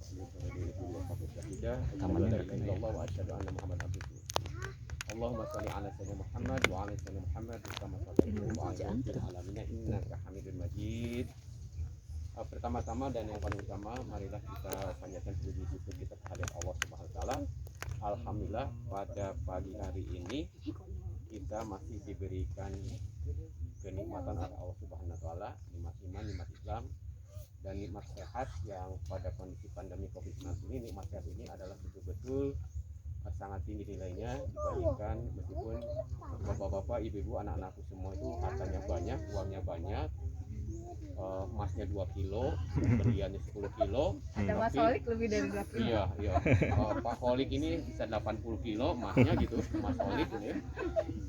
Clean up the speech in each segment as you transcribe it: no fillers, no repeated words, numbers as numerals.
Allahumma shalli ala sayyidina Muhammad wa ala sayyidina Muhammad kama shallaita wa ala ali alamin innaka Hamidum Majid. Pertama-tama dan yang paling utama, marilah kita panjatkan puji syukur kita kepada Allah Subhanahu wa taala. Alhamdulillah pada pagi hari ini kita masih diberikan kenikmatan oleh Allah Subhanahu wa taala, nikmat iman, nikmat Islam dan nikmat sehat yang pada kondisi pandemi Covid-19 ini, nikmat sehat ini adalah betul-betul sangat tinggi nilainya dibandingkan meskipun bapak-bapak, ibu-ibu, anak-anakku semua itu hartanya banyak, uangnya banyak, emasnya 2 kilo, beriannya 10 kilo. Ada Mas Holik lebih dari 2 kilo. Iya, iya. Pak Holik ini bisa 80 kilo emasnya gitu, Mas Holik ini.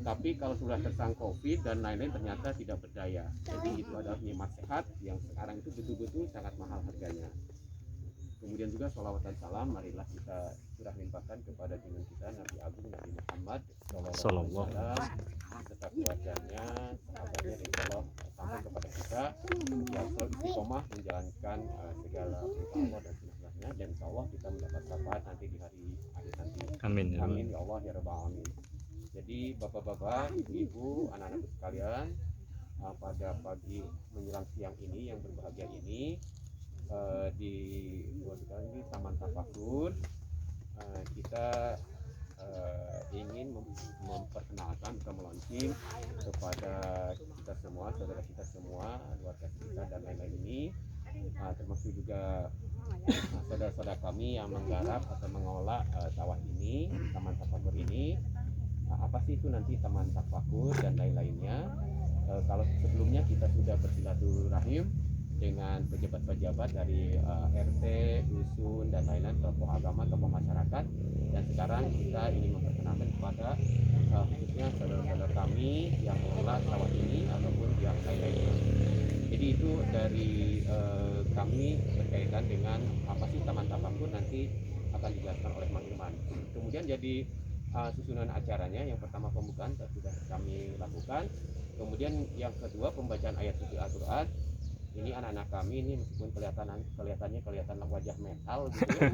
Tapi kalau sudah tersangkut Covid dan lain-lain ternyata tidak berdaya. Jadi itu adalah nikmat sehat yang sekarang itu betul-betul sangat mahal harganya. Kemudian juga sholawat dan salam marilah kita curah limpahkan kepada junjungan kita Nabi Agung Nabi Muhammad sallallahu alaihi wasallam serta keluarganya, sahabatnya dan Allah sampai kepada kita yang selalu istiqomah menjalankan segala perintah Allah dan sunnahnya, dan insyaallah kita mendapat syafaat nanti di hari akhir nanti. Amin. Amin ya Allah ya rabbal alamin. Jadi bapak-bapak, ibu-ibu, anak-anak sekalian, pada pagi menjelang siang ini yang berbahagia ini, di Taman Tafakur kita ingin memperkenalkan atau meluncing kepada kita semua, saudara kita semua, keluarga kita dan lain-lain ini, termasuk juga saudara-saudara kami yang menggarap atau mengelola sawah ini, Taman Tafakur ini. Apa sih itu nanti Taman Tafakur dan lain-lainnya? Kalau sebelumnya kita sudah bersilaturahim dengan pejabat-pejabat dari RT, dusun dan lain-lain, tokoh agama, tokoh masyarakat, dan sekarang kita ingin memperkenalkan kepada khususnya saudara-saudara kami yang mengelola sawah ini ataupun yang lain-lainnya. Jadi itu dari kami berkaitan dengan apa sih Taman Tafakur, nanti akan dijelaskan oleh Mang Irman. Kemudian jadi susunan acaranya, yang pertama pembukaan sudah kami lakukan, kemudian yang kedua pembacaan ayat suci Al-Quran. Ini anak-anak kami ini meskipun kelihatannya kelihatan wajah metal gitu ya,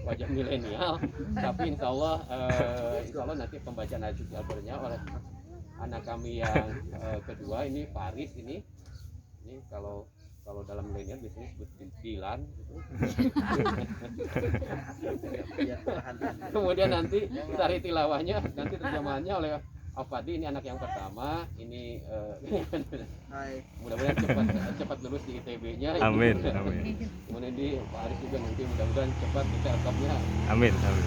wajah milenial, tapi insya Allah nanti pembacaan ayat suci Al-Qurannya oleh anak kami yang kedua ini Faris ini kalau dalam milenial biasanya disebut Dilan gitu. Kemudian nanti sari tilawahnya, nanti terjemahannya oleh Afadi, ini anak yang pertama ini, mudah-mudahan cepat lulus di ITB-nya. Amin, amin. Kemudian di Pak Aris juga nanti mudah-mudahan cepat di Telkomnya. Amin, amin.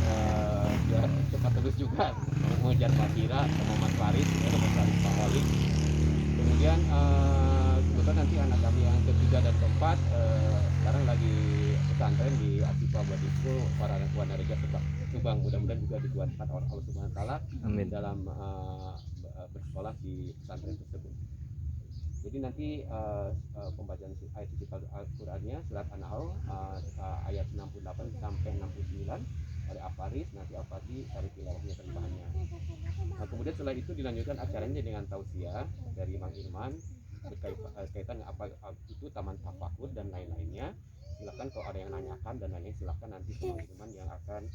Biar cepat lulus juga mengejar Makira sama Mas Faris, Mas Faris Pak Holik. Kemudian kebetulan nanti anak kami yang ketiga dan keempat sekarang lagi pesantren di Asifa Buatiku Wanareja Subang. Mudah-mudahan juga dikuatkan oleh Allah Subhanahu wa taala dalam bersekolah di pesantren tersebut. Jadi nanti pembacaan ayat suci Al-Qur'annya surat An-Nahl ayat 68 sampai 69 oleh Afaris, nanti Afadi dari tilawahnya terjemahannya. Nah, kemudian setelah itu dilanjutkan acaranya dengan tausiah dari Mang Irman berkaitan dengan apa itu Taman Tafakur dan lain-lainnya. Silakan kalau ada yang nanyakan dan lainnya, silakan nanti Mang Irman yang akan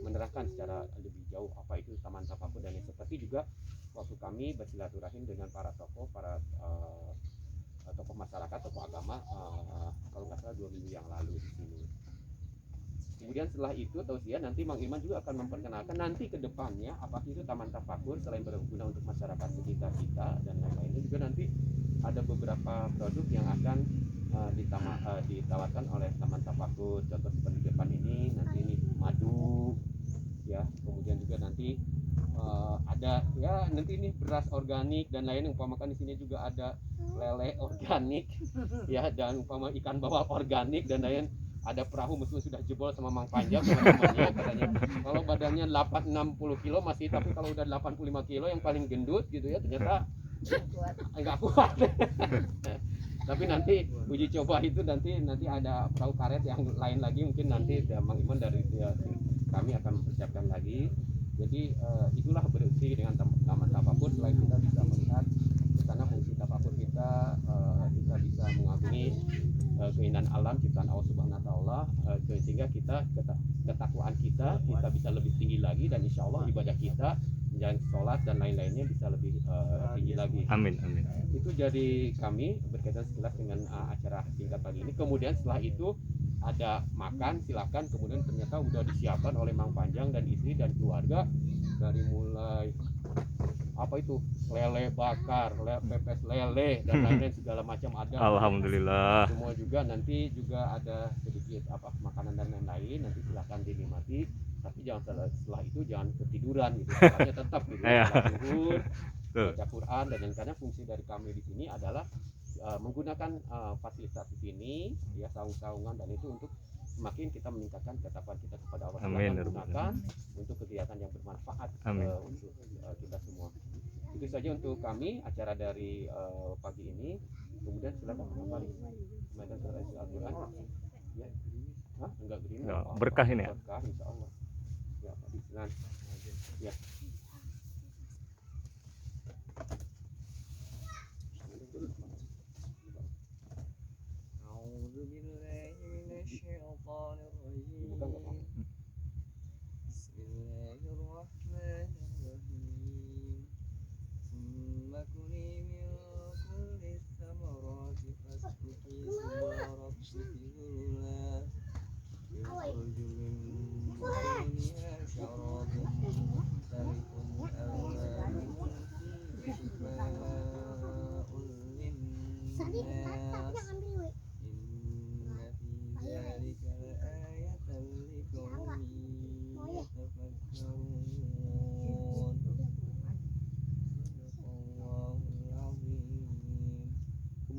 menerangkan secara lebih jauh apa itu Taman Tafakur, dan seperti juga waktu kami bersilaturahim dengan para tokoh masyarakat, tokoh agama, kalau nggak salah 2 minggu yang lalu di sini. Kemudian setelah itu tausiah, nanti Mang Irman juga akan memperkenalkan nanti ke depannya apa sih itu Taman Tafakur selain berguna untuk masyarakat sekitar kita dan lain-lainnya. Juga nanti ada beberapa produk yang akan ditawarkan oleh Taman Tafakur. Contoh seperti depan ini, nanti ini madu ya, kemudian juga nanti ada ya nanti ini beras organik dan lain, umpamakan di sini juga ada lele organik ya, dan umpama ikan bawal organik dan lain. Ada perahu meskipun sudah jebol sama Mang Panjang teman-temannya, katanya kalau badannya 60 kilo masih, tapi kalau udah 85 kilo yang paling gendut gitu ya, ternyata enggak kuat. Tapi nanti uji coba itu nanti ada perahu karet yang lain lagi, mungkin nanti Mang Iman dari kami akan mempersiapkan lagi. Jadi itulah berfungsi dengan Taman Tafakur. Selain kita bisa melihat ke sana fungsi Tafakur kita bisa mengagumi keindahan alam ciptaan Allah Subhanahu wa taala, sehingga kita ketakwaan kita bisa lebih tinggi lagi, dan insya Allah ibadah kita menjalankan sholat dan lain-lainnya bisa lebih tinggi lagi. Amin. Itu jadi kami berkaitan sekilas dengan acara singkat pagi ini. Kemudian setelah itu ada makan, silakan. Kemudian ternyata udah disiapkan oleh Mang Panjang dan istri dan keluarga, dari mulai apa itu, lele bakar, pepes lele dan lain-lain segala macam ada. Alhamdulillah. Semua juga, nanti juga ada sedikit makanan dan lain-lain, nanti silahkan dinikmati. Tapi jangan setelah itu jangan ketiduran gitu. Makanya tetap gitu, zuhur, baca Quran, dan yang karena fungsi dari kami di sini adalah menggunakan fasilitas di sini ya, saung-saungan, dan itu untuk semakin kita meningkatkan ketakwaan kita kepada Allah. Amin. Gunakan untuk kegiatan yang bermanfaat untuk kita semua. Itu saja untuk kami acara dari pagi ini. Kemudian silakan kembali membaca surah Al-Quran. Ya, enggak begini. Berkah ini ya. Berkah insya Allah. Ya, silakan. Ya.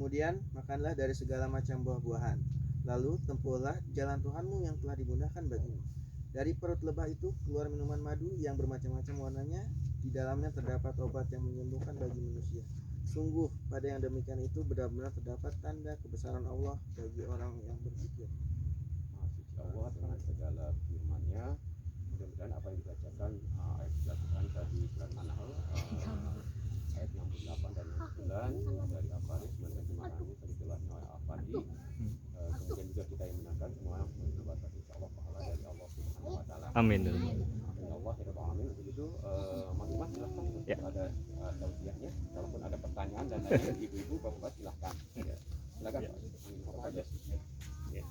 Kemudian makanlah dari segala macam buah-buahan, lalu tempuhlah jalan Tuhanmu yang telah dimudahkan bagimu. Dari perut lebah itu keluar minuman madu yang bermacam-macam warnanya, di dalamnya terdapat obat yang menyembuhkan bagi manusia. Sungguh pada yang demikian itu benar-benar terdapat tanda kebesaran Allah bagi orang yang berpikir. Suci Allah dengan segala firman-Nya. Mudah-mudahan apa yang dibacakan ayat Al-Quran tadi surat An-Nahl ayat 68 dan 69 dari Al-Faris menerjemahkannya tadi telah Al-Fadi. Kemudian juga kita yang menangkan semua mendapat insyaallah pahala dari Allah Subhanahu wa taala. Amin. Allah ya Rabbal alamin. Untuk itu Mang Iman silahkan ya. Ada tausiahnya, kalaupun ada pertanyaan dan lain ibu-ibu bapak silahkan. Ya. Silakan Pak. Ya.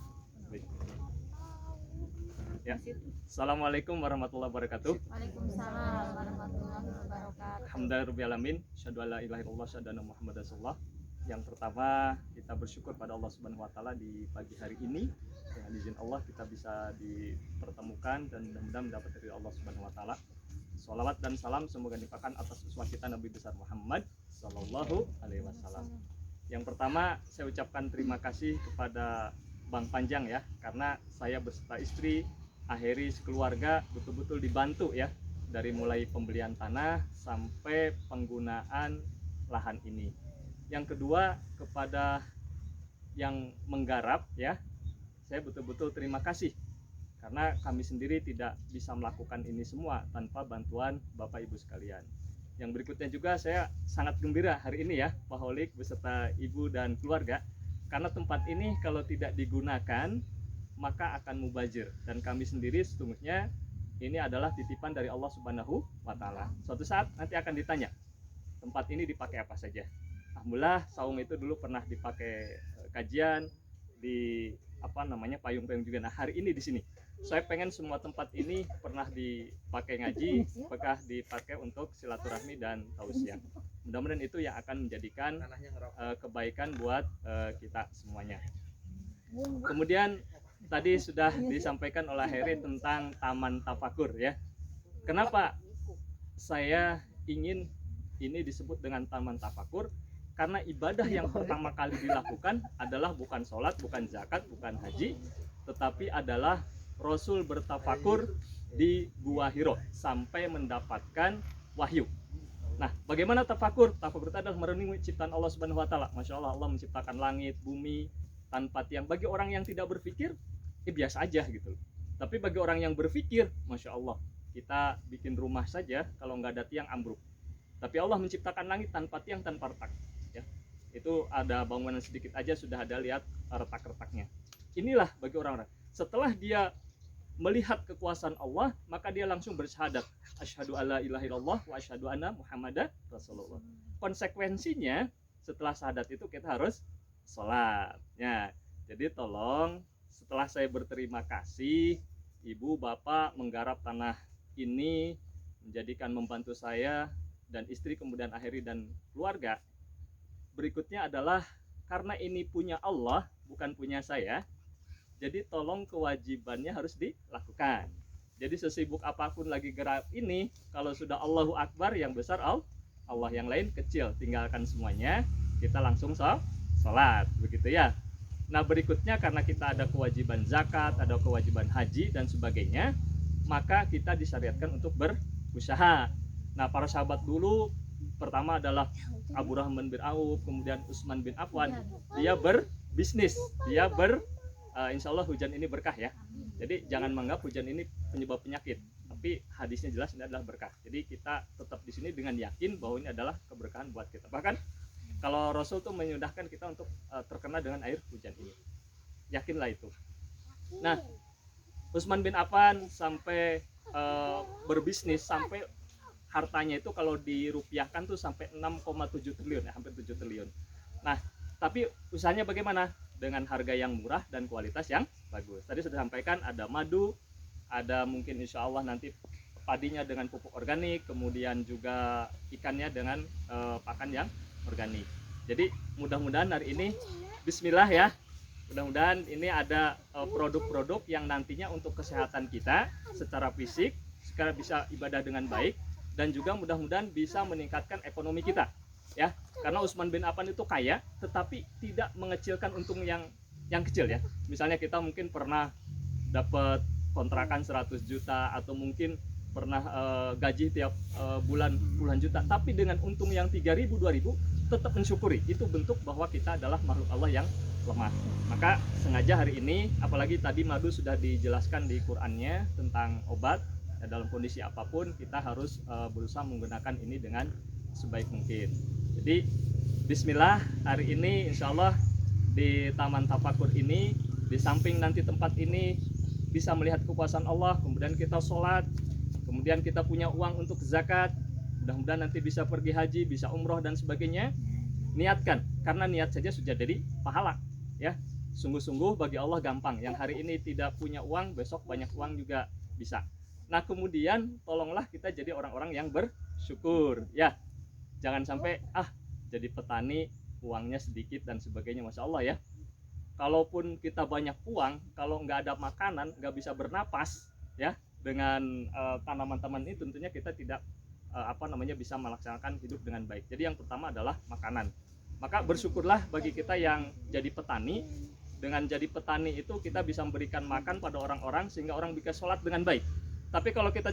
Ya. Assalamualaikum warahmatullahi wabarakatuh. Waalaikumsalam warahmatullahi wabarakatuh. Alhamdulillahirabbil syahadu alla ilaha illallah syahadana Muhammadar Rasulullah. Yang pertama kita bersyukur pada Allah Subhanahu wa taala di pagi hari ini, dengan izin Allah kita bisa dipertemukan dan mudah-mudahan mendapat dari Allah Subhanahu wa taala. Shalawat dan salam semoga dilimpahkan atas uswah kita Nabi besar Muhammad sallallahu alaihi wasallam. Yang pertama saya ucapkan terima kasih kepada Bang Panjang ya, karena saya beserta istri, akhiri sekeluarga betul-betul dibantu ya, dari mulai pembelian tanah sampai penggunaan lahan ini. Yang kedua kepada yang menggarap ya, saya betul-betul terima kasih karena kami sendiri tidak bisa melakukan ini semua tanpa bantuan Bapak Ibu sekalian. Yang berikutnya juga saya sangat gembira hari ini ya, Pak Holik beserta Ibu dan keluarga, karena tempat ini kalau tidak digunakan maka akan mubazir, dan kami sendiri sesungguhnya ini adalah titipan dari Allah Subhanahu wa taala. Suatu saat nanti akan ditanya tempat ini dipakai apa saja. Alhamdulillah saung itu dulu pernah dipakai kajian di payung-payung juga. Nah hari ini di sini saya pengen semua tempat ini pernah dipakai ngaji, pernah dipakai untuk silaturahmi dan tausiah. Mudah-mudahan itu yang akan menjadikan kebaikan buat kita semuanya. Kemudian tadi sudah disampaikan oleh Heri tentang Taman Tafakur ya. Kenapa saya ingin ini disebut dengan Taman Tafakur? Karena ibadah yang pertama kali dilakukan adalah bukan sholat, bukan zakat, bukan haji, tetapi adalah Rasul bertafakur di Gua Hiro sampai mendapatkan wahyu. Nah, bagaimana tafakur? Tafakur itu adalah merenungi ciptaan Allah Subhanahu wa taala. Masya Allah, Allah menciptakan langit, bumi tanpa tiang. Bagi orang yang tidak berpikir, biasa aja gitu. Tapi bagi orang yang berpikir, Masya Allah, kita bikin rumah saja kalau nggak ada tiang ambruk. Tapi Allah menciptakan langit tanpa tiang, tanpa retak. Ya. Itu ada bangunan sedikit aja sudah ada lihat retak-retaknya. Inilah bagi orang-orang. Setelah dia melihat kekuasaan Allah, maka dia langsung bersyahadat, asyhadu alla ilaha illallah wa asyhadu anna muhammadar rasulullah. Konsekuensinya setelah syahadat itu kita harus sholat. Ya, jadi tolong setelah saya berterima kasih, ibu bapak menggarap tanah ini, menjadikan membantu saya dan istri, kemudian akhiri dan keluarga. Berikutnya adalah karena ini punya Allah, bukan punya saya. Jadi tolong kewajibannya harus dilakukan. Jadi sesibuk apapun lagi gerak ini, kalau sudah Allahu Akbar yang besar Allah, yang lain kecil, tinggalkan semuanya, kita langsung sholat, begitu ya. Nah berikutnya karena kita ada kewajiban zakat, ada kewajiban haji dan sebagainya, maka kita disyariatkan untuk berusaha. Nah para sahabat dulu, pertama adalah Abdurrahman bin Auf, kemudian Utsman bin Affan, dia berbisnis, dia insya Allah hujan ini berkah ya. Jadi jangan menganggap hujan ini penyebab penyakit, tapi hadisnya jelas ini adalah berkah. Jadi kita tetap di sini dengan yakin bahwa ini adalah keberkahan buat kita. Bahkan kalau Rasul tuh menyudahkan kita untuk terkena dengan air hujan ini. Yakinlah itu. Nah, Utsman bin Affan sampai berbisnis sampai hartanya itu kalau dirupiahkan tuh sampai 6,7 triliun ya, hampir 7 triliun. Nah, tapi usahanya bagaimana? Dengan harga yang murah dan kualitas yang bagus. Tadi sudah sampaikan ada madu, ada mungkin insya Allah nanti padinya dengan pupuk organik, kemudian juga ikannya dengan pakan yang organik. Jadi mudah-mudahan hari ini bismillah ya, mudah-mudahan ini ada produk-produk yang nantinya untuk kesehatan kita secara fisik, sekarang bisa ibadah dengan baik, dan juga mudah-mudahan bisa meningkatkan ekonomi kita ya. Karena Utsman bin Affan itu kaya tetapi tidak mengecilkan untung yang kecil ya. Misalnya kita mungkin pernah dapat kontrakan 100 juta atau mungkin pernah gaji tiap bulan puluhan juta, tapi dengan untung yang 3.000 2.000 tetap mensyukuri. Itu bentuk bahwa kita adalah makhluk Allah yang lemah. Maka sengaja hari ini, apalagi tadi madu sudah dijelaskan di Qur'annya tentang obat ya, dalam kondisi apapun kita harus berusaha menggunakan ini dengan sebaik mungkin. Jadi bismillah, hari ini insya Allah di Taman Tafakur ini, di samping nanti tempat ini bisa melihat kekuasaan Allah, kemudian kita sholat, kemudian kita punya uang untuk zakat, mudah-mudahan nanti bisa pergi haji, bisa umroh dan sebagainya. Niatkan, karena niat saja sudah jadi pahala ya. Sungguh-sungguh bagi Allah gampang. Yang hari ini tidak punya uang, besok banyak uang juga bisa. Nah kemudian tolonglah kita jadi orang-orang yang bersyukur ya. Jangan sampai jadi petani uangnya sedikit dan sebagainya, masya Allah ya. Kalaupun kita banyak uang, kalau nggak ada makanan, nggak bisa bernapas ya dengan tanaman-tanaman ini, tentunya kita tidak bisa melaksanakan hidup dengan baik. Jadi yang pertama adalah makanan. Maka bersyukurlah bagi kita yang jadi petani. Dengan jadi petani itu kita bisa memberikan makan pada orang-orang sehingga orang bisa sholat dengan baik. Tapi kalau kita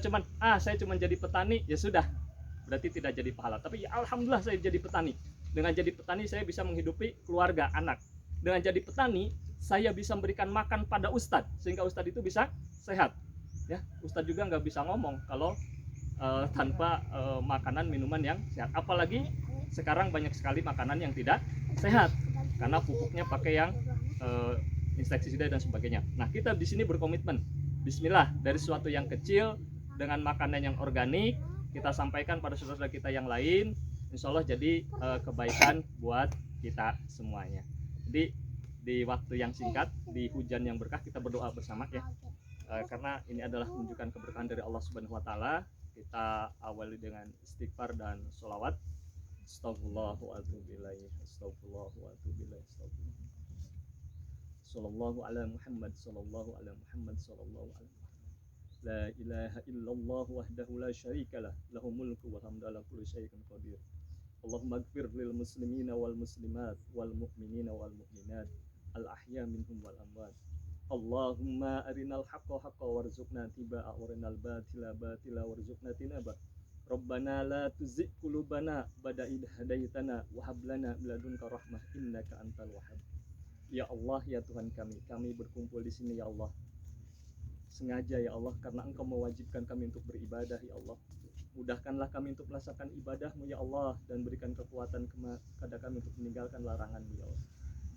saya cuma jadi petani, ya sudah, berarti tidak jadi pahala. Tapi ya alhamdulillah saya jadi petani. Dengan jadi petani saya bisa menghidupi keluarga, anak. Dengan jadi petani saya bisa memberikan makan pada ustadz sehingga ustadz itu bisa sehat. Ya, ustadz juga nggak bisa ngomong kalau tanpa makanan minuman yang sehat. Apalagi sekarang banyak sekali makanan yang tidak sehat karena pupuknya pakai yang insektisida dan sebagainya. Nah kita di sini berkomitmen, bismillah, dari sesuatu yang kecil dengan makanan yang organik kita sampaikan pada saudara kita yang lain, insya Allah jadi kebaikan buat kita semuanya. Jadi di waktu yang singkat, di hujan yang berkah, kita berdoa bersama ya, karena ini adalah menunjukkan keberkahan dari Allah Subhanahu Wa Taala. Kita awali dengan istighfar dan sholawat. Astagfirullah wa atubu ilaih. Astagfirullah wa atubu ilaih. Astagfirullah. Sallallahu ala Muhammad, sallallahu ala Muhammad, sallallahu ala Muhammad. La ilaha illallah wahdahu la syarikalah, lahul mulku wa hamdu ala kulli syai'in qadir. Allahumma ighfir lil muslimina wal muslimat wal mu'minina wal mu'minat al ahya minhum wal amwat. Allahumma arinal haqqa haqqa warzuqna tiba'a wa arinal batila batila warzuqna tinaba. Rabbana la tuzigh qulubana ba'da idh hadaitana wa hab lana min ladunka rahmah innaka antal wahhab. Ya Allah, ya Tuhan kami berkumpul di sini ya Allah. Sengaja ya Allah karena Engkau mewajibkan kami untuk beribadah ya Allah. Mudahkanlah kami untuk melaksanakan ibadah-Mu ya Allah, dan berikan kekuatan kepada kami untuk meninggalkan larangan-Mu ya Allah.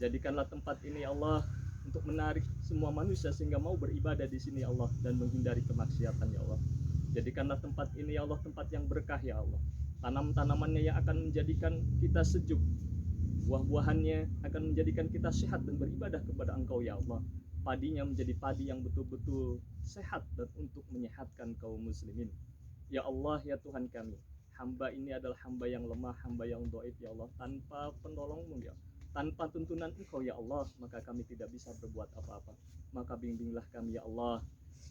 Jadikanlah tempat ini ya Allah untuk menarik semua manusia sehingga mau beribadah di sini ya Allah, dan menghindari kemaksiatan ya Allah. Jadikanlah tempat ini ya Allah tempat yang berkah ya Allah. Tanam-tanamannya yang akan menjadikan kita sejuk, buah-buahannya akan menjadikan kita sehat dan beribadah kepada Engkau ya Allah. Padinya menjadi padi yang betul-betul sehat dan untuk menyehatkan kaum muslimin. Ya Allah ya Tuhan kami, hamba ini adalah hamba yang lemah, hamba yang dhaif ya Allah. Tanpa penolong-Mu ya, tanpa tuntunan Engkau ya Allah, maka kami tidak bisa berbuat apa-apa. Maka bimbinglah kami ya Allah.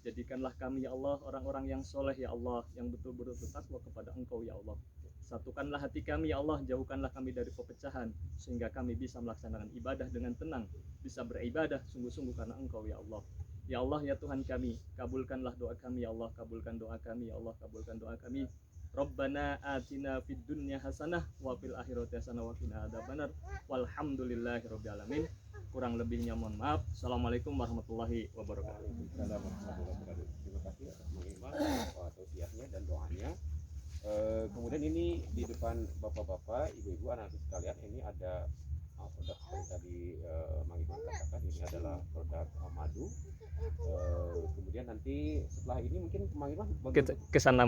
Jadikanlah kami ya Allah orang-orang yang soleh ya Allah, yang betul-betul bertakwa kepada Engkau ya Allah. Satukanlah hati kami ya Allah, jauhkanlah kami dari perpecahan, sehingga kami bisa melaksanakan ibadah dengan tenang, bisa beribadah sungguh-sungguh karena Engkau ya Allah. Ya Allah ya Tuhan kami, kabulkanlah doa kami ya Allah, kabulkan doa kami ya Allah, kabulkan doa kami. Rabbana atina fid dunya hasanah wa fil akhirati hasanah wa qina adzabannar. Walhamdulillahirabbil alamin. Kurang lebihnya mohon maaf. Assalamualaikum warahmatullahi wabarakatuh. Terima kasih atas mengimbang tausiahnya dan doanya. Kemudian ini di depan bapak-bapak, ibu-ibu, anak-anak sekalian, ini ada produk seperti tadi Mang Iman katakan, ini adalah produk madu. Kemudian nanti setelah ini mungkin Mang Iman Ke sana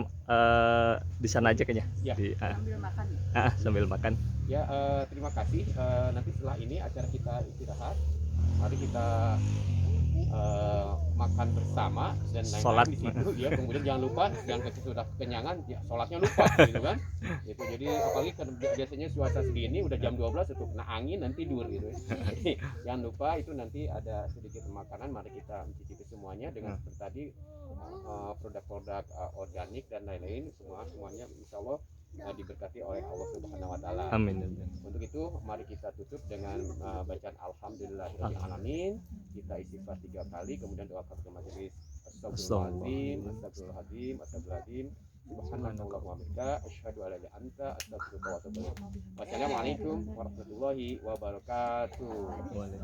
di sana aja kayaknya. Ya. Sambil makan. Sambil makan. Ya, terima kasih. Nanti setelah ini acara kita istirahat. Mari kita makan bersama dan lain-lain Sholat. di situ ya. Kemudian jangan lupa, jangan sudah kenyangan ya, sholatnya lupa gitu kan. Itu jadi apalagi kan biasanya cuaca segini udah jam 12 itu kena angin dan tidur gitu. Jadi, jangan lupa itu nanti ada sedikit makanan, mari kita mencicipi semuanya dengan seperti tadi produk-produk organik dan lain-lain, semuanya insyaallah diberkati oleh Allah Subhanahu wa taala. Amin. Untuk itu mari kita tutup dengan bacaan alhamdulillahirabbil alamin. Kita istighfar 3 kali, kemudian doa kafaratul majelis. Astagfirullahaladzim, astagfirullahaladzim, astagfirullahaladzim. Subhanallah wa bihamdika, asyhadu an la ilaha illa anta, astaghfiruka wa atubu ilaik. Wassalamualaikum warahmatullahi wabarakatuh.